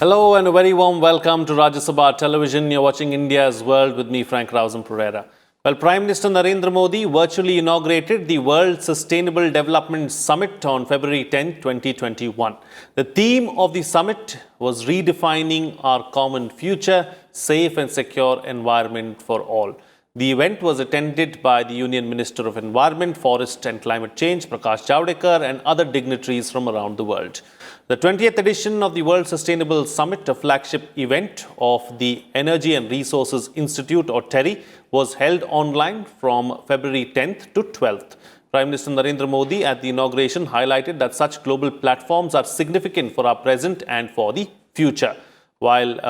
Hello and a very warm welcome to Rajya Sabha Television. You're watching India's World with me, Frank Rausam Pereira. Well, Prime Minister Narendra Modi virtually inaugurated the World Sustainable Development Summit on February 10, 2021. The theme of the summit was redefining our common future, safe and secure environment for all. The event was attended by the Union Minister of Environment, Forest and Climate Change, Prakash Javadekar, and other dignitaries from around the world. The 20th edition of the World Sustainable Summit, a flagship event of the Energy and Resources Institute or TERI, was held online from February 10th to 12th. Prime Minister Narendra Modi at the inauguration highlighted that such global platforms are significant for our present and for the future. While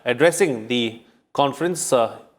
addressing the conference,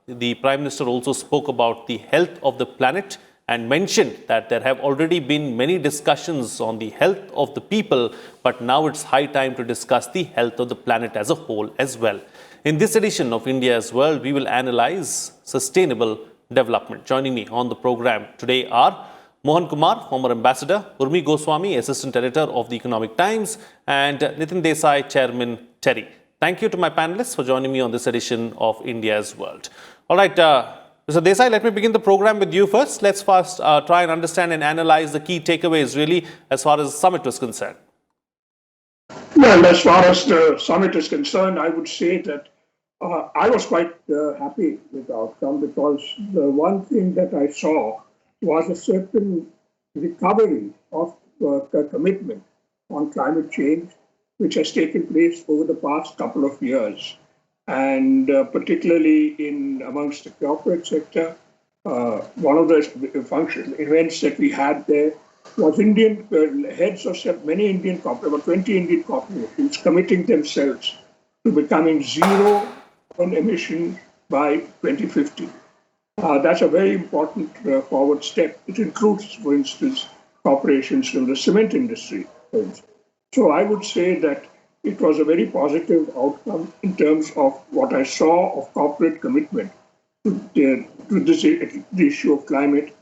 the Prime Minister also spoke about the health of the planet and mentioned that there have already been many discussions on the health of the people, but now it's high time to discuss the health of the planet as a whole as well. In this edition of India's World, we will analyze sustainable development. Joining me on the program today are Mohan Kumar, former ambassador, Urmi Goswami, assistant editor of the Economic Times, and Nitin Desai, chairman, TERI. Thank you to my panelists for joining me on this edition of India's World. All right, Mr. Desai, let me begin the program with you first. Let's first try and understand and analyze the key takeaways, really, as far as the summit was concerned. Well, as far as the summit is concerned, I would say that I was quite happy with the outcome, because the one thing that I saw was a certain recovery of commitment on climate change, which has taken place over the past couple of years. And particularly amongst the corporate sector, one of the events that we had there was Indian heads of many Indian corporations, about 20 Indian corporations, committing themselves to becoming zero on emission by 2050. That's a very important forward step. It includes, for instance, corporations from the cement industry. So I would say that it was a very positive outcome in terms of what I saw of corporate commitment to the issue of climate.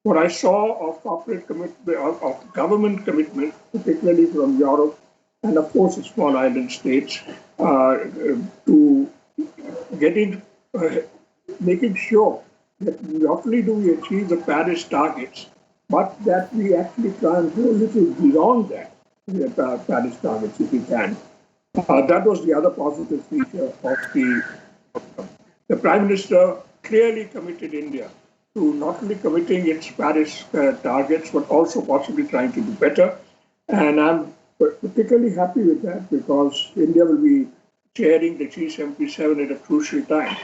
What I saw of corporate commitment, of government commitment, particularly from Europe and of course the small island states, to making sure that not only do we achieve the Paris targets, but that we actually try and go a little beyond that, the Paris targets if we can. That was the other positive feature of the Prime Minister clearly committed India to not only committing its Paris targets, but also possibly trying to do better. And I'm particularly happy with that, because India will be chairing the G77 at a crucial time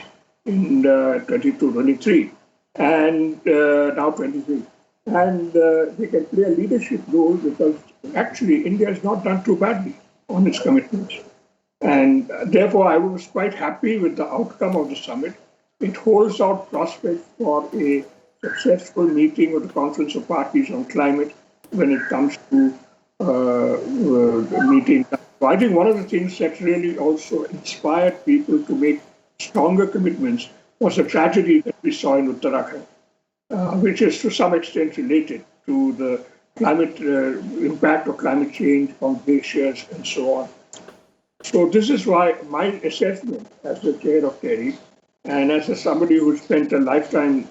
in 22-23 and now 23. And they can play a leadership role, because actually India has not done too badly on its commitments. And therefore, I was quite happy with the outcome of the summit. It holds out prospects for a successful meeting of the Conference of Parties on Climate when it comes to the meeting. I think one of the things that really also inspired people to make stronger commitments was the tragedy that we saw in Uttarakhand, which is to some extent related to the climate impact of climate change on glaciers and so on. So this is why my assessment as the chair of TERI, and as somebody who spent a lifetime,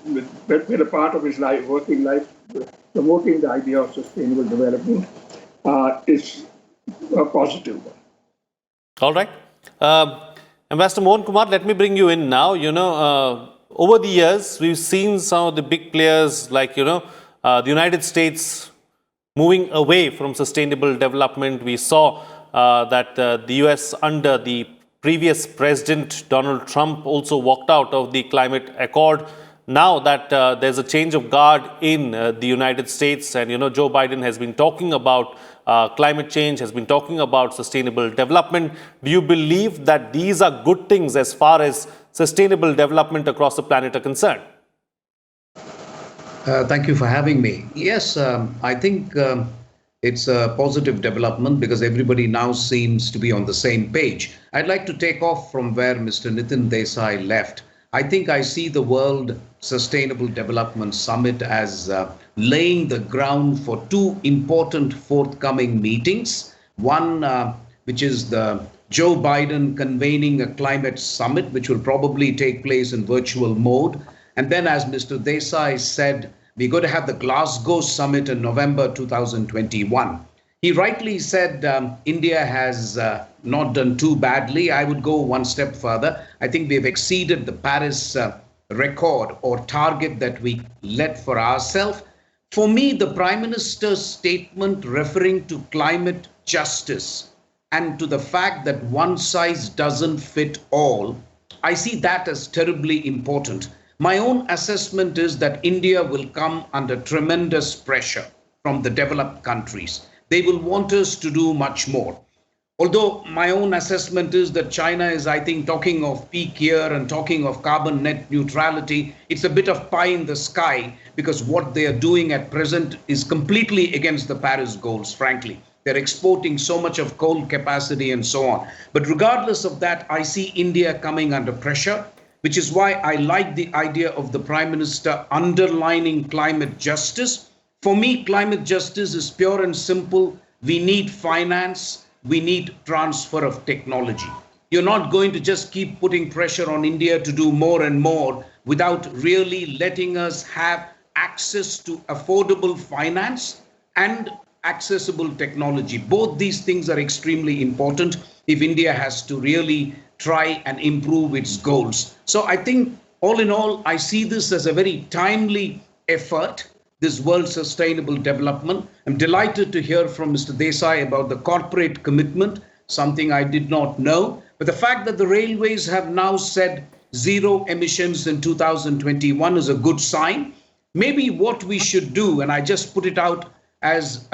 been a part of his life, working life, promoting the idea of sustainable development, is a positive one. All right. Ambassador Mohan Kumar, let me bring you in now. Over the years, we've seen some of the big players like, the United States moving away from sustainable development. We saw that the US under the previous president, Donald Trump, also walked out of the climate accord. Now that there's a change of guard in the United States, and Joe Biden has been talking about climate change, has been talking about sustainable development. Do you believe that these are good things as far as sustainable development across the planet are concerned? Thank you for having me. Yes, I think it's a positive development, because everybody now seems to be on the same page. I'd like to take off from where Mr. Nitin Desai left. I think I see the World Sustainable Development Summit as laying the ground for two important forthcoming meetings. One, which is the Joe Biden convening a climate summit, which will probably take place in virtual mode. And then, as Mr. Desai said, we're going to have the Glasgow summit in November 2021. He rightly said India has not done too badly. I would go one step further. I think we have exceeded the Paris record or target that we let for ourselves. For me, the Prime Minister's statement referring to climate justice and to the fact that one size doesn't fit all, I see that as terribly important. My own assessment is that India will come under tremendous pressure from the developed countries. They will want us to do much more. Although my own assessment is that China is, I think, talking of peak year and talking of carbon net neutrality. It's a bit of pie in the sky because what they are doing at present is completely against the Paris goals, frankly. They're exporting so much of coal capacity and so on. But regardless of that, I see India coming under pressure, which is why I like the idea of the Prime Minister underlining climate justice. For me, climate justice is pure and simple. We need finance. We need transfer of technology. You're not going to just keep putting pressure on India to do more and more without really letting us have access to affordable finance and accessible technology. Both these things are extremely important if India has to really try and improve its goals. So I think all in all, I see this as a very timely effort, this World Sustainable Development. I'm delighted to hear from Mr. Desai about the corporate commitment, something I did not know. But the fact that the railways have now said zero emissions in 2021 is a good sign. Maybe what we should do, and I just put it out as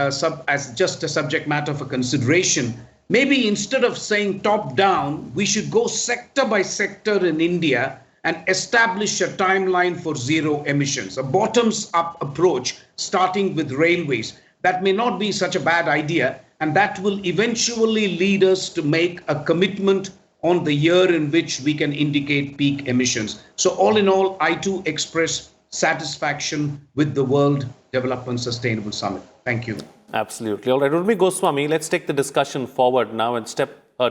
just a subject matter for consideration, maybe instead of saying top down, we should go sector by sector in India and establish a timeline for zero emissions, a bottoms-up approach starting with railways. That may not be such a bad idea, and that will eventually lead us to make a commitment on the year in which we can indicate peak emissions. So all in all, I too express satisfaction with the World Development Sustainable Summit. Thank you. Absolutely. All right, Urmi Goswami, let's take the discussion forward now and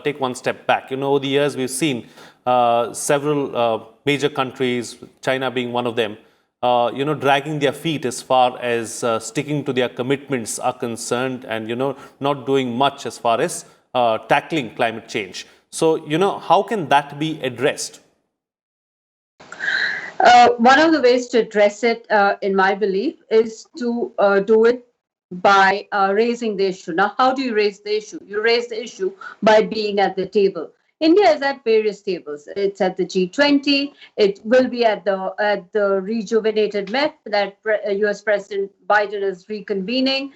take one step back. Over the years, we've seen several major countries, China being one of them, dragging their feet as far as sticking to their commitments are concerned and, not doing much as far as tackling climate change. So, how can that be addressed? One of the ways to address it, in my belief, is to do it by raising the issue. Now, how do you raise the issue? You raise the issue by being at the table. India is at various tables. It's at the G20. It will be at the rejuvenated Met that US President Biden is reconvening.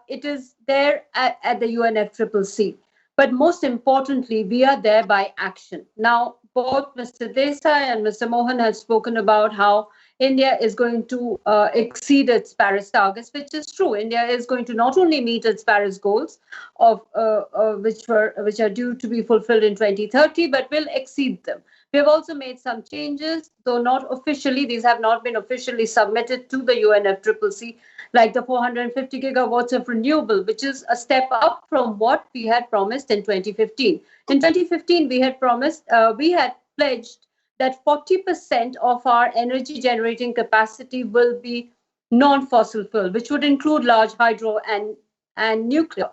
It is there at the UNFCCC. But most importantly, we are there by action. Now, both Mr. Desai and Mr. Mohan have spoken about how India is going to exceed its Paris targets, which is true. India is going to not only meet its Paris goals, of which are due to be fulfilled in 2030, but will exceed them. We have also made some changes, though not officially. These have not been officially submitted to the UNFCCC, like the 450 gigawatts of renewable, which is a step up from what we had promised in 2015. In 2015, we had pledged that 40% of our energy generating capacity will be non-fossil fuel, which would include large hydro and nuclear.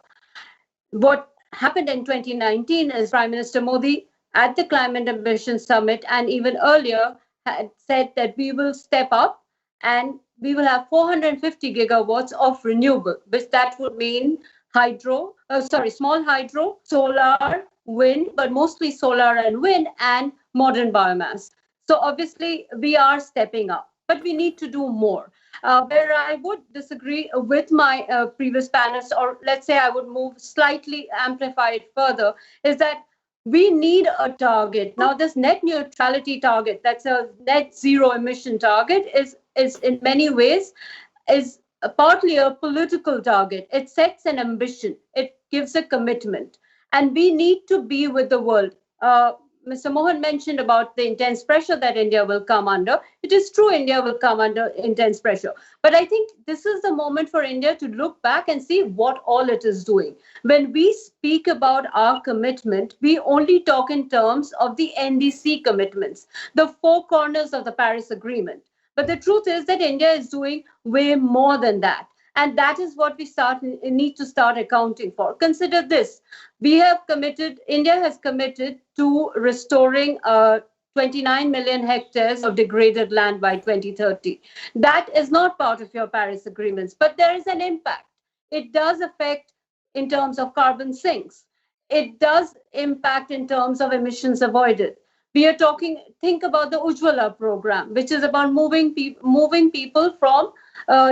What happened in 2019 is Prime Minister Modi at the Climate Ambition Summit and even earlier had said that we will step up and we will have 450 gigawatts of renewable, which that would mean small hydro, solar, wind, but mostly solar and wind and modern biomass. So obviously we are stepping up, but we need to do more. Where I would disagree with my previous panelists, or let's say I would move slightly amplify it further, is that we need a target. Now, this net neutrality target, that's a net zero emission target, is in many ways is partly a political target. It sets an ambition. It gives a commitment. And we need to be with the world. Mr. Mohan mentioned about the intense pressure that India will come under. It is true, India will come under intense pressure. But I think this is the moment for India to look back and see what all it is doing. When we speak about our commitment, we only talk in terms of the NDC commitments, the four corners of the Paris Agreement. But the truth is that India is doing way more than that. And that is what we need to start accounting for. Consider this. India has committed to restoring 29 million hectares of degraded land by 2030. That is not part of your Paris agreements, but there is an impact. It does affect in terms of carbon sinks. It does impact in terms of emissions avoided. Think about the Ujjwala program, which is about moving people from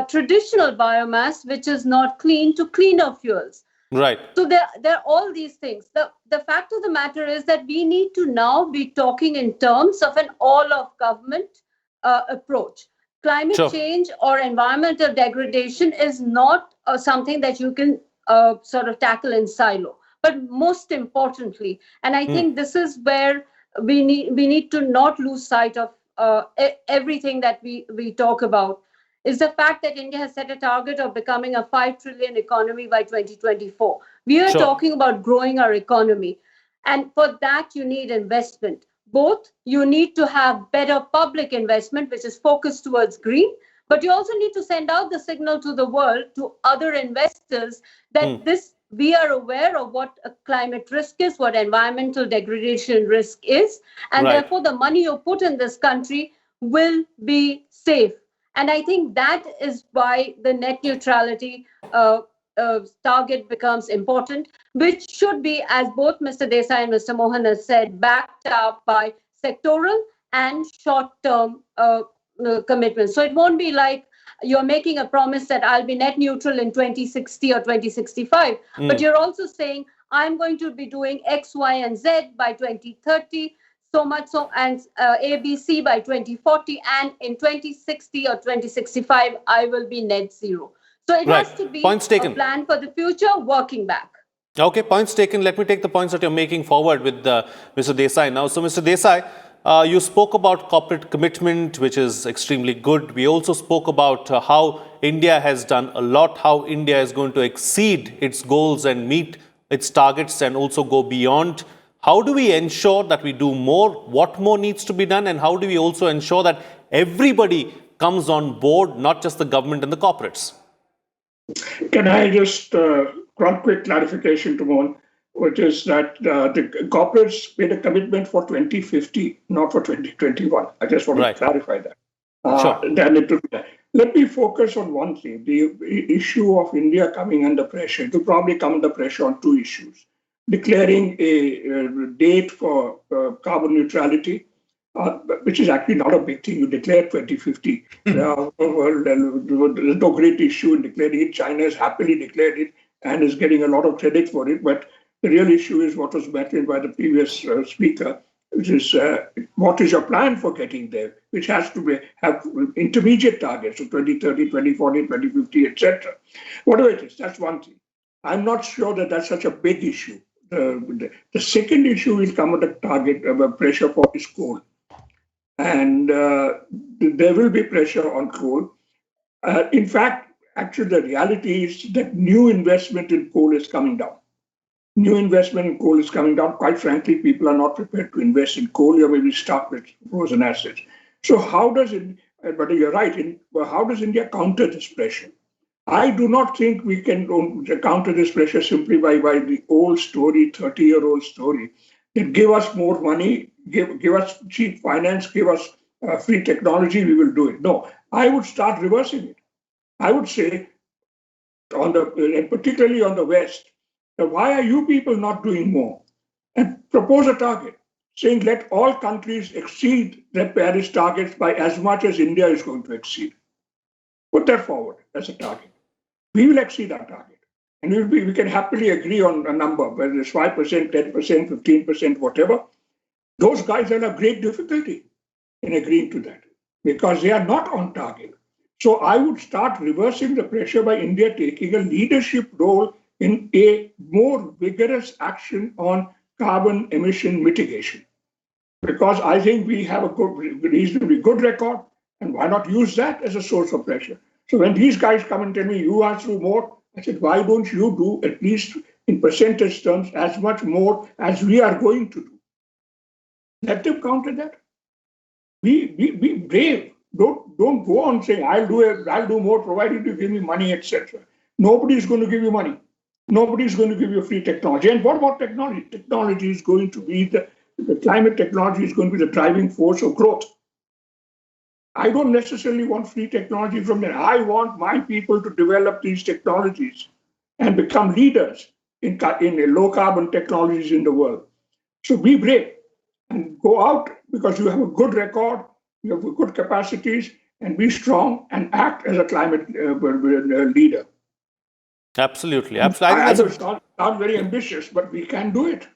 traditional biomass, which is not clean, to cleaner fuels. Right. So there are all these things. The fact of the matter is that we need to now be talking in terms of an all-of-government approach. Climate change or environmental degradation is not something that you can sort of tackle in silo. But most importantly, and I think this is where we need to not lose sight of everything that we talk about, is the fact that India has set a target of becoming a 5 trillion economy by 2024. We are talking about growing our economy. And for that, you need investment. Both, you need to have better public investment, which is focused towards green, but you also need to send out the signal to the world, to other investors, that we are aware of what a climate risk is, what environmental degradation risk is, and therefore the money you put in this country will be safe. And I think that is why the net neutrality target becomes important, which should be, as both Mr. Desai and Mr. Mohan have said, backed up by sectoral and short-term commitments. So it won't be like you're making a promise that I'll be net neutral in 2060 or 2065, but you're also saying I'm going to be doing X, Y, and Z by 2030. So much so, and ABC by 2040, and in 2060 or 2065, I will be net zero. So it has to be a plan for the future, working back. Okay, points taken. Let me take the points that you're making forward with Mr. Desai now. So, Mr. Desai, you spoke about corporate commitment, which is extremely good. We also spoke about how India has done a lot, how India is going to exceed its goals and meet its targets and also go beyond. How do we ensure that we do more? What more needs to be done? And how do we also ensure that everybody comes on board, not just the government and the corporates? Can I just one quick clarification to Mohan, which is that the corporates made a commitment for 2050, not for 2021. I just want to clarify that. Let me focus on one thing, the issue of India coming under pressure. It will probably come under pressure on two issues. Declaring a date for carbon neutrality, which is actually not a big thing. You declare 2050. There's no great issue in declaring it. China has happily declared it and is getting a lot of credit for it. But the real issue is what was mentioned by the previous speaker, which is what is your plan for getting there, which has to have intermediate targets of 2030, 2040, 2050, etc. Whatever it is, that's one thing. I'm not sure that that's such a big issue. The second issue will come at the target of pressure for is coal. And there will be pressure on coal. In fact, actually, the reality is that new investment in coal is coming down. New investment in coal is coming down. Quite frankly, people are not prepared to invest in coal. You're maybe stuck with frozen assets. So how does it, but you're right, how does India counter this pressure? I do not think we can counter this pressure simply by the old story, 30-year-old story. That give us more money, give us cheap finance, give us free technology, we will do it. No, I would start reversing it. I would say, and particularly on the West, why are you people not doing more? And propose a target, saying let all countries exceed their Paris targets by as much as India is going to exceed. Put that forward as a target. We will exceed our target. And we can happily agree on a number, whether it's 5%, 10%, 15%, whatever. Those guys will have great difficulty in agreeing to that because they are not on target. So I would start reversing the pressure by India taking a leadership role in a more vigorous action on carbon emission mitigation. because I think we have a reasonably good record, and why not use that as a source of pressure? So when these guys come and tell me you have to do more, I said, why don't you do at least in percentage terms as much more as we are going to do? Let them counter that. Be brave. Don't go on saying I'll do more provided you give me money, etc. Nobody is going to give you money. Nobody is going to give you free technology. And what about technology? Technology is going to be the climate technology is going to be the driving force of growth. I don't necessarily want free technology from there. I want my people to develop these technologies and become leaders in low carbon technologies in the world. So be brave and go out because you have a good record, you have good capacities, and be strong and act as a climate leader. Absolutely. I know it's not very ambitious, but we can do it.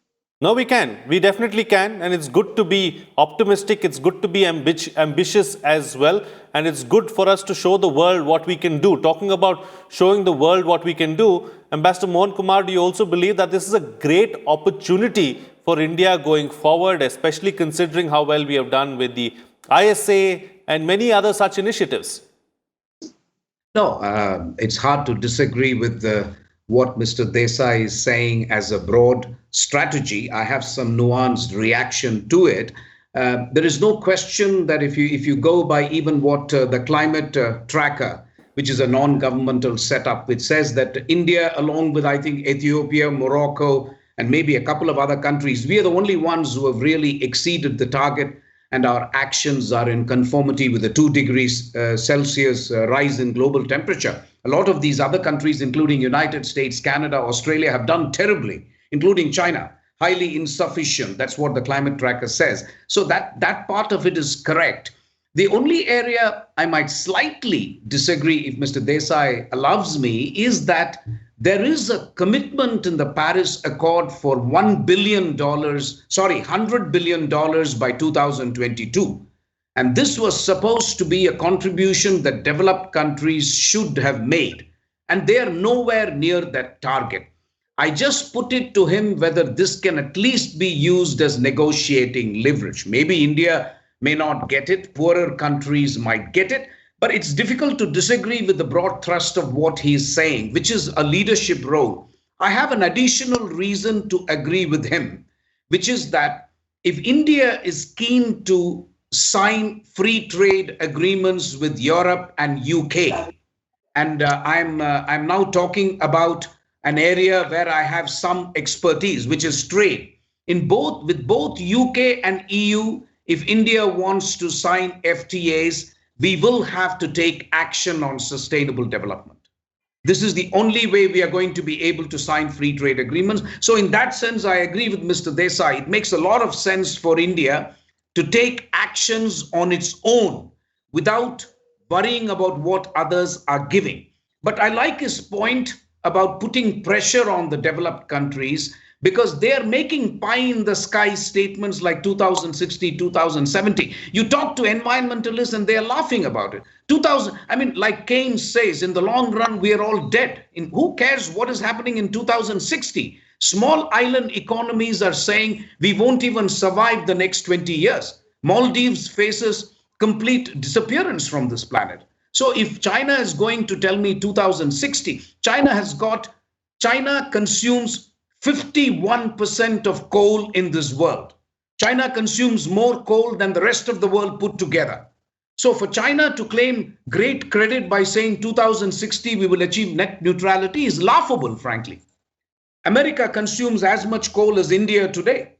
No, we can. We definitely can. And it's good to be optimistic. It's good to be ambitious as well. And it's good for us to show the world what we can do. Talking about showing the world what we can do, Ambassador Mohan Kumar, do you also believe that this is a great opportunity for India going forward, especially considering how well we have done with the ISA and many other such initiatives? No, it's hard to disagree with what Mr. Desai is saying as a broad strategy. I have some nuanced reaction to it. There is no question that if you go by even what the climate tracker, which is a non-governmental setup, which says that India, along with, I think, Ethiopia, Morocco, and maybe a couple of other countries, we are the only ones who have really exceeded the target, and our actions are in conformity with the 2 degrees Celsius rise in global temperature. A lot of these other countries, including United States, Canada, Australia, have done terribly, including China, highly insufficient. That's what the climate tracker says. So that part of it is correct. The only area I might slightly disagree, if Mr. Desai allows me, is that there is a commitment in the Paris Accord for $100 billion by 2022. And this was supposed to be a contribution that developed countries should have made. And they are nowhere near that target. I just put it to him whether this can at least be used as negotiating leverage. Maybe India may not get it, poorer countries might get it, but it's difficult to disagree with the broad thrust of what he's saying, which is a leadership role. I have an additional reason to agree with him, which is that if India is keen to sign free trade agreements with Europe and UK, and I'm now talking about an area where I have some expertise, which is trade. With both UK and EU, if India wants to sign FTAs, we will have to take action on sustainable development. This is the only way we are going to be able to sign free trade agreements. So in that sense, I agree with Mr. Desai. It makes a lot of sense for India to take actions on its own without worrying about what others are giving. But I like his point about putting pressure on the developed countries, because they are making pie in the sky statements like 2060, 2070. You talk to environmentalists and they are laughing about it. Like Keynes says, in the long run, we are all dead. Who cares what is happening in 2060? Small island economies are saying we won't even survive the next 20 years. Maldives faces complete disappearance from this planet. So if China is going to tell me 2060, China consumes 51% of coal in this world. China consumes more coal than the rest of the world put together. So for China to claim great credit by saying 2060 we will achieve net neutrality is laughable, frankly. America consumes as much coal as India today.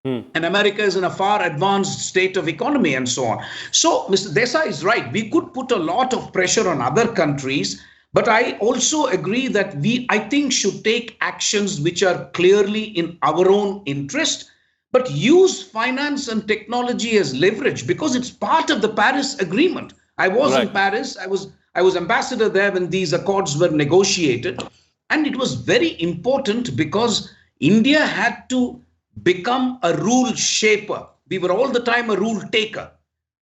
And America is in a far advanced state of economy and so on. So Mr. Desai is right. We could put a lot of pressure on other countries, but I also agree that I think, should take actions which are clearly in our own interest, but use finance and technology as leverage, because it's part of the Paris Agreement. I was in Paris. I was ambassador there when these accords were negotiated. And it was very important because India had to become a rule shaper. We were all the time a rule taker.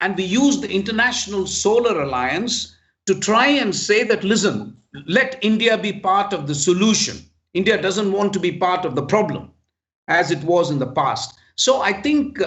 And we used the International Solar Alliance to try and say that, listen, let India be part of the solution. India doesn't want to be part of the problem, as it was in the past. So I think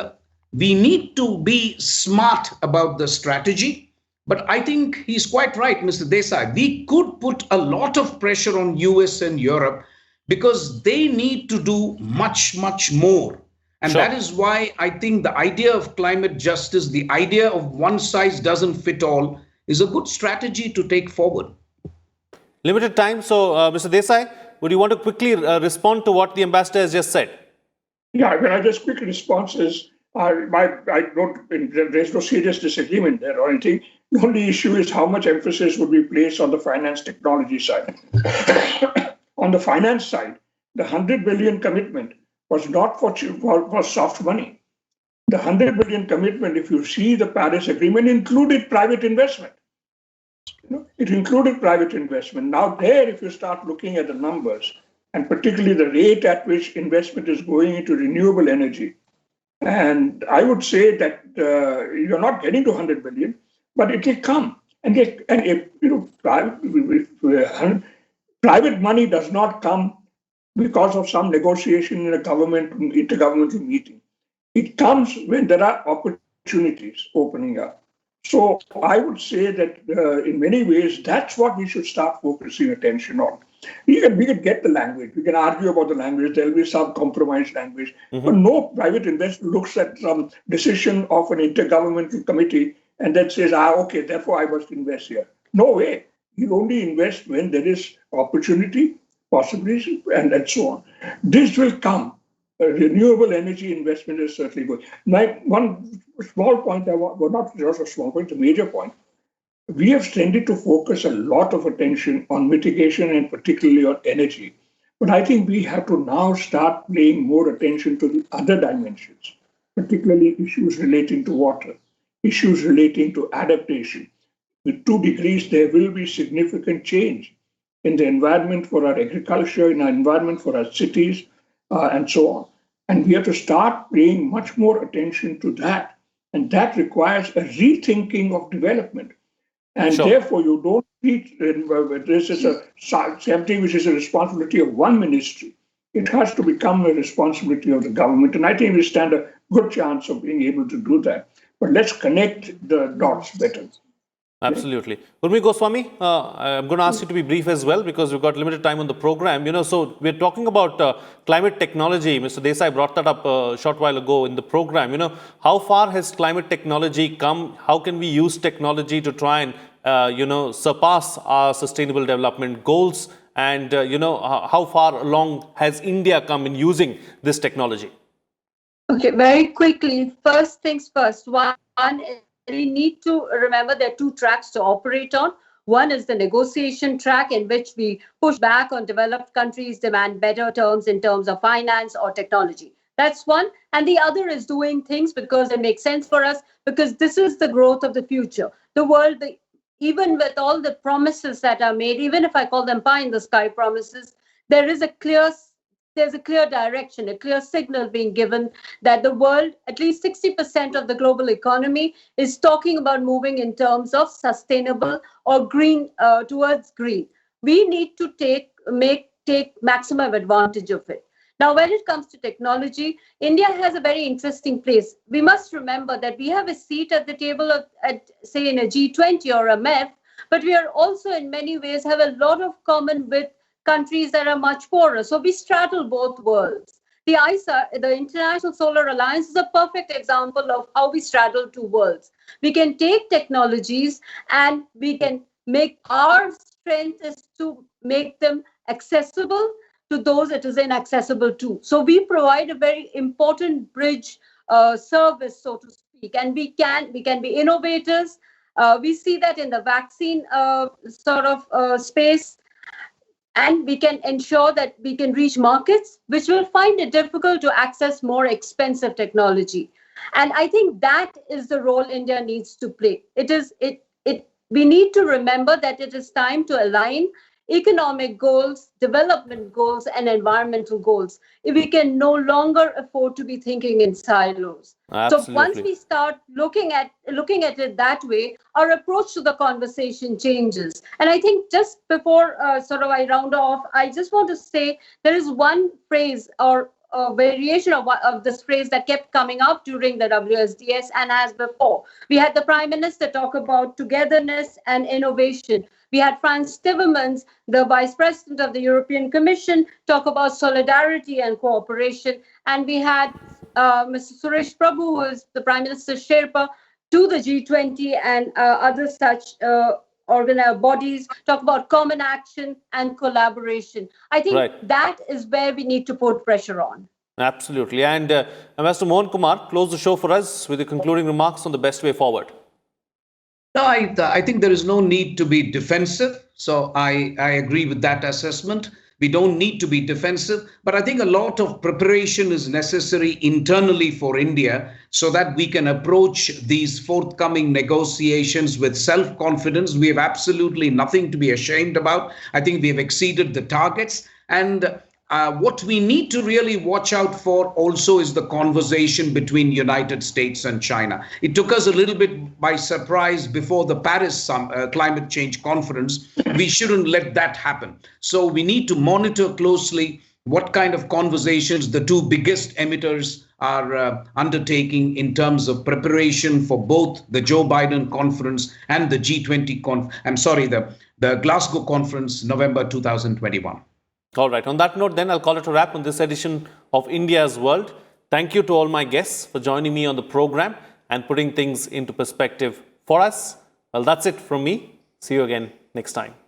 We need to be smart about the strategy. But I think he's quite right, Mr. Desai. We could put a lot of pressure on US and Europe because they need to do much, much more. And Sure. that is why I think the idea of climate justice, the idea of one size doesn't fit all, is a good strategy to take forward. Limited time. So, Mr. Desai, would you want to quickly respond to what the ambassador has just said? Yeah, when I just quick response is, I don't, there's no serious disagreement there or anything. The only issue is how much emphasis would be placed on the finance technology side. On the finance side, the 100 billion commitment was not for soft money. The 100 billion commitment, if you see the Paris Agreement, included private investment. It included private investment. Now there, if you start looking at the numbers, and particularly the rate at which investment is going into renewable energy, and I would say that you're not getting to 100 billion, but it will come. And if, private money does not come because of some negotiation in a intergovernmental meeting. It comes when there are opportunities opening up. So I would say that in many ways, that's what we should start focusing attention on. We can get the language. We can argue about the language. There'll be some compromise language. But no private investor looks at some decision of an intergovernmental committee and then says, okay, therefore I must invest here. No way. You only invest when there is opportunity, possibility, and so on. This will come. Renewable energy investment is certainly good. One small point, not just a small point, a major point. We have tended to focus a lot of attention on mitigation and particularly on energy. But I think we have to now start paying more attention to the other dimensions, particularly issues relating to water, issues relating to adaptation. With 2 degrees, there will be significant change in the environment for our agriculture, in our environment for our cities, and so on. And we have to start paying much more attention to that. And that requires a rethinking of development. And Sure. therefore, you don't treat this as something which is a responsibility of one ministry. It has to become a responsibility of the government. And I think we stand a good chance of being able to do that. But let's connect the dots better. Absolutely. Urmi Goswami, I'm going to ask you to be brief as well because we've got limited time on the program. So we're talking about climate technology. Mr. Desai brought that up a short while ago in the program. How far has climate technology come? How can we use technology to try and, surpass our sustainable development goals? And, how far along has India come in using this technology? Okay, very quickly. First things first. One is we need to remember there are 2 tracks to operate on. One is the negotiation track in which we push back on developed countries, demand better terms in terms of finance or technology. That's one. And the other is doing things because it makes sense for us, because this is the growth of the future. The world, even with all the promises that are made, even if I call them pie in the sky promises, there's a clear direction, a clear signal being given that the world, at least 60% of the global economy, is talking about moving in terms of sustainable or green, towards green. We need to take maximum advantage of it. Now, when it comes to technology, India has a very interesting place. We must remember that we have a seat at the table say in a G20 or a MEF, but we are also in many ways have a lot of common with countries that are much poorer. So we straddle both worlds. The ISA, the International Solar Alliance, is a perfect example of how we straddle 2 worlds. We can take technologies and we can make our strength is to make them accessible to those it is inaccessible to. So we provide a very important bridge service, so to speak, and we can be innovators. We see that in the vaccine space. And we can ensure that we can reach markets which will find it difficult to access more expensive technology. And I think that is the role India needs to play. We need to remember that it is time to align economic goals, development goals, and environmental goals. If we can no longer afford to be thinking in silos. Absolutely. So once we start looking at it that way, our approach to the conversation changes. And I think just before I round off, I just want to say there is one phrase or a variation of this phrase that kept coming up during the WSDS and as before. We had the Prime Minister talk about togetherness and innovation. We had Franz Timmermans, the Vice President of the European Commission, talk about solidarity and cooperation. And we had Mr. Suresh Prabhu, who is the Prime Minister Sherpa, to the G20 and other such bodies, talk about common action and collaboration. I think that is where we need to put pressure on. Absolutely. And Ambassador Mohan Kumar, close the show for us with the concluding remarks on the best way forward. No, I think there is no need to be defensive. So I agree with that assessment. We don't need to be defensive, but I think a lot of preparation is necessary internally for India so that we can approach these forthcoming negotiations with self-confidence. We have absolutely nothing to be ashamed about. I think we have exceeded the targets. And what we need to really watch out for also is the conversation between United States and China. It took us a little bit by surprise before the Paris Climate Change Conference. We shouldn't let that happen. So we need to monitor closely what kind of conversations the two biggest emitters are undertaking in terms of preparation for both the Joe Biden conference and the G20 the Glasgow conference, November 2021. All right. On that note, then, I'll call it a wrap on this edition of India's World. Thank you to all my guests for joining me on the program and putting things into perspective for us. Well, that's it from me. See you again next time.